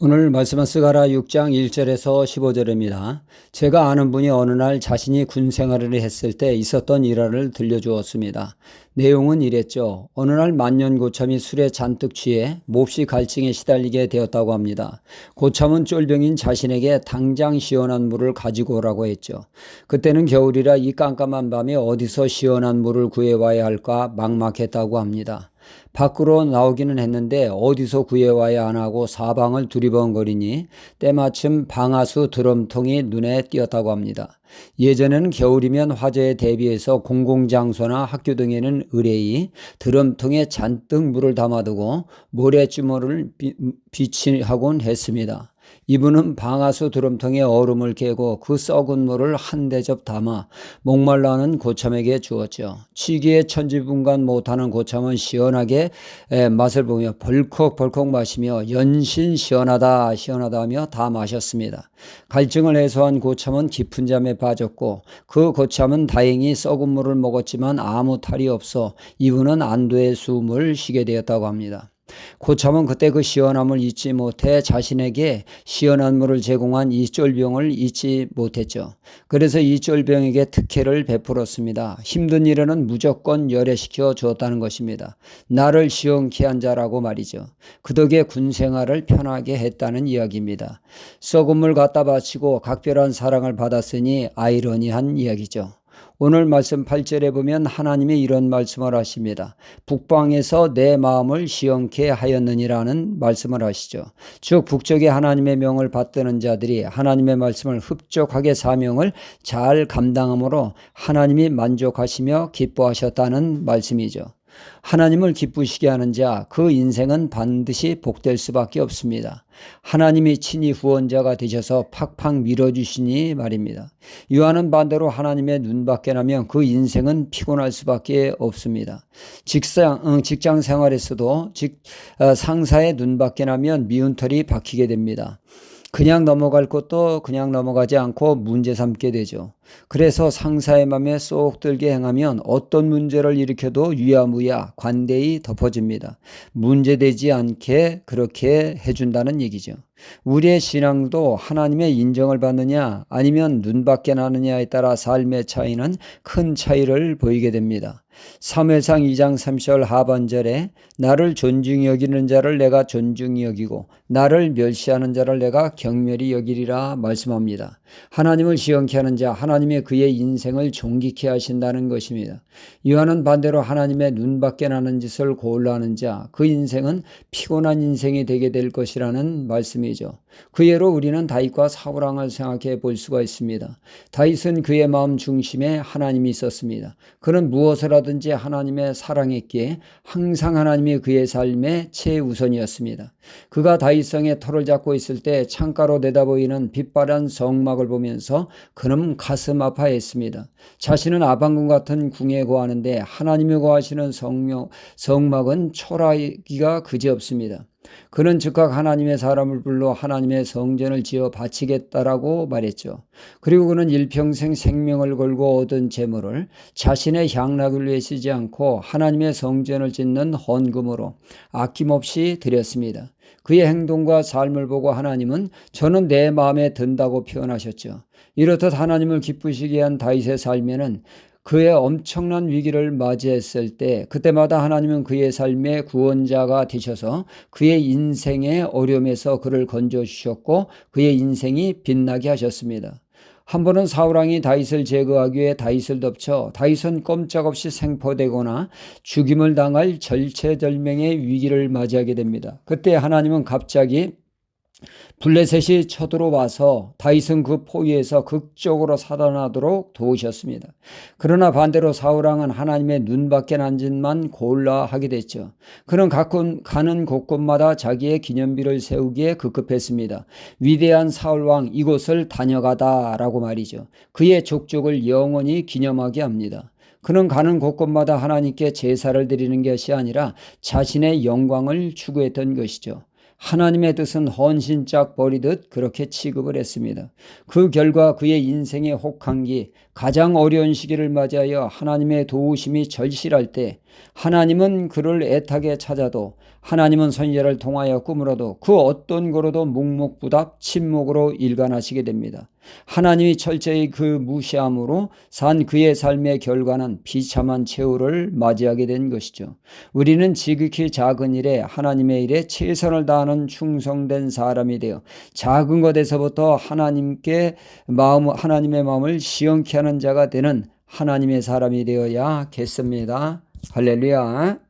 오늘 말씀은 스가랴 6장 1절에서 15절입니다. 제가 아는 분이 어느 날 자신이 군 생활을 했을 때 있었던 일화를 들려주었습니다. 내용은 이랬죠. 어느 날 만년 고참이 술에 잔뜩 취해 몹시 갈증에 시달리게 되었다고 합니다. 고참은 쫄병인 자신에게 당장 시원한 물을 가지고 오라고 했죠. 그때는 겨울이라 이 깜깜한 밤에 어디서 시원한 물을 구해와야 할까 막막했다고 합니다. 밖으로 나오기는 했는데 어디서 구해와야 하나고 사방을 두리번거리니 때마침 방아수 드럼통이 눈에 띄었다고 합니다. 예전에는 겨울이면 화재에 대비해서 공공장소나 학교 등에는 의뢰이 드럼통에 잔뜩 물을 담아두고 모래주머니를 비치하곤 했습니다. 이분은 방아수 드럼통에 얼음을 깨고 그 썩은 물을 한 대접 담아 목말라하는 고참에게 주었죠. 취기에 천지분간 못하는 고참은 시원하게 맛을 보며 벌컥벌컥 마시며 연신 시원하다 시원하다 하며 다 마셨습니다. 갈증을 해소한 고참은 깊은 잠에 빠졌고 그 고참은 다행히 썩은 물을 먹었지만 아무 탈이 없어 이분은 안도의 숨을 쉬게 되었다고 합니다. 고참은 그때 그 시원함을 잊지 못해 자신에게 시원한 물을 제공한 이 쫄병을 잊지 못했죠. 그래서 이 쫄병에게 특혜를 베풀었습니다. 힘든 일에는 무조건 열애시켜 주었다는 것입니다. 나를 시원케 한 자라고 말이죠. 그 덕에 군생활을 편하게 했다는 이야기입니다. 썩은 물 갖다 바치고 각별한 사랑을 받았으니 아이러니한 이야기죠. 오늘 말씀 8절에 보면 하나님이 이런 말씀을 하십니다. 북방에서 내 마음을 시원케 하였느니라는 말씀을 하시죠. 즉 북쪽에 하나님의 명을 받드는 자들이 하나님의 말씀을 흡족하게 사명을 잘 감당함으로 하나님이 만족하시며 기뻐하셨다는 말씀이죠. 하나님을 기쁘시게 하는 자, 그 인생은 반드시 복될 수밖에 없습니다. 하나님이 친히 후원자가 되셔서 팍팍 밀어주시니 말입니다. 이와는 반대로 하나님의 눈밖에 나면 그 인생은 피곤할 수밖에 없습니다. 직장 생활에서도 상사의 눈밖에 나면 미운 털이 박히게 됩니다. 그냥 넘어갈 것도 그냥 넘어가지 않고 문제 삼게 되죠. 그래서 상사의 맘에 쏙 들게 행하면 어떤 문제를 일으켜도 유야무야 관대히 덮어집니다. 문제되지 않게 그렇게 해준다는 얘기죠. 우리의 신앙도 하나님의 인정을 받느냐 아니면 눈밖에 나느냐에 따라 삶의 차이는 큰 차이를 보이게 됩니다. 사무엘상 2장 3절 하반절에 나를 존중히 여기는 자를 내가 존중히 여기고 나를 멸시하는 자를 내가 경멸히 여기리라 말씀합니다. 하나님을 시원케 하는 자, 하나님의 그의 인생을 존귀케 하신다는 것입니다. 이와는 반대로 하나님의 눈밖에 나는 짓을 고올라하는 자, 그 인생은 피곤한 인생이 되게 될 것이라는 말씀이죠. 그 예로 우리는 다윗과 사울왕을 생각해 볼 수가 있습니다. 다윗은 그의 마음 중심에 하나님이 있었습니다. 그는 무엇을 하든지 하나님의 사랑했기에 항상 하나님이 그의 삶의 최우선이었습니다. 그가 다윗성에 터를 잡고 있을 때 창가로 내다보이는 빛바랜 성막을 보면서 그는 가슴 아파했습니다. 자신은 아방궁 같은 궁에 거하는데 하나님이 거하시는 성막은 초라하기가 그지없습니다. 그는 즉각 하나님의 사람을 불러 하나님의 성전을 지어 바치겠다라고 말했죠. 그리고 그는 일평생 생명을 걸고 얻은 재물을 자신의 향락을 위해 쓰지 않고 하나님의 성전을 짓는 헌금으로 아낌없이 드렸습니다. 그의 행동과 삶을 보고 하나님은 저는 내 마음에 든다고 표현하셨죠. 이렇듯 하나님을 기쁘시게 한 다윗의 삶에는 그의 엄청난 위기를 맞이했을 때 그때마다 하나님은 그의 삶의 구원자가 되셔서 그의 인생의 어려움에서 그를 건져주셨고 그의 인생이 빛나게 하셨습니다. 한 번은 사울왕이 다윗을 제거하기 위해 다윗을 덮쳐 다윗은 꼼짝없이 생포되거나 죽임을 당할 절체절명의 위기를 맞이하게 됩니다. 그때 하나님은 갑자기 블레셋이 쳐들어와서 다윗은 그 포위에서 극적으로 살아나도록 도우셨습니다. 그러나 반대로 사울왕은 하나님의 눈밖에 난 짓만 골라 하게 됐죠. 그는 가는 곳곳마다 자기의 기념비를 세우기에 급급했습니다. 위대한 사울왕 이곳을 다녀가다라고 말이죠. 그의 족적을 영원히 기념하게 합니다. 그는 가는 곳곳마다 하나님께 제사를 드리는 것이 아니라 자신의 영광을 추구했던 것이죠. 하나님의 뜻은 헌신짝 버리듯 그렇게 취급을 했습니다. 그 결과 그의 인생의 혹한기, 가장 어려운 시기를 맞이하여 하나님의 도우심이 절실할 때 하나님은 그를 애타게 찾아도 하나님은 선지자를 통하여 꿈으로도 그 어떤 거로도 묵묵부답 침묵으로 일관하시게 됩니다. 하나님이 철저히 그 무시함으로 산 그의 삶의 결과는 비참한 최후를 맞이하게 된 것이죠. 우리는 지극히 작은 일에 하나님의 일에 최선을 다하는 충성된 사람이 되어 작은 것에서부터 하나님의 마음을 시원케 하는 자가 되는 하나님의 사람이 되어야겠습니다. 할렐루야.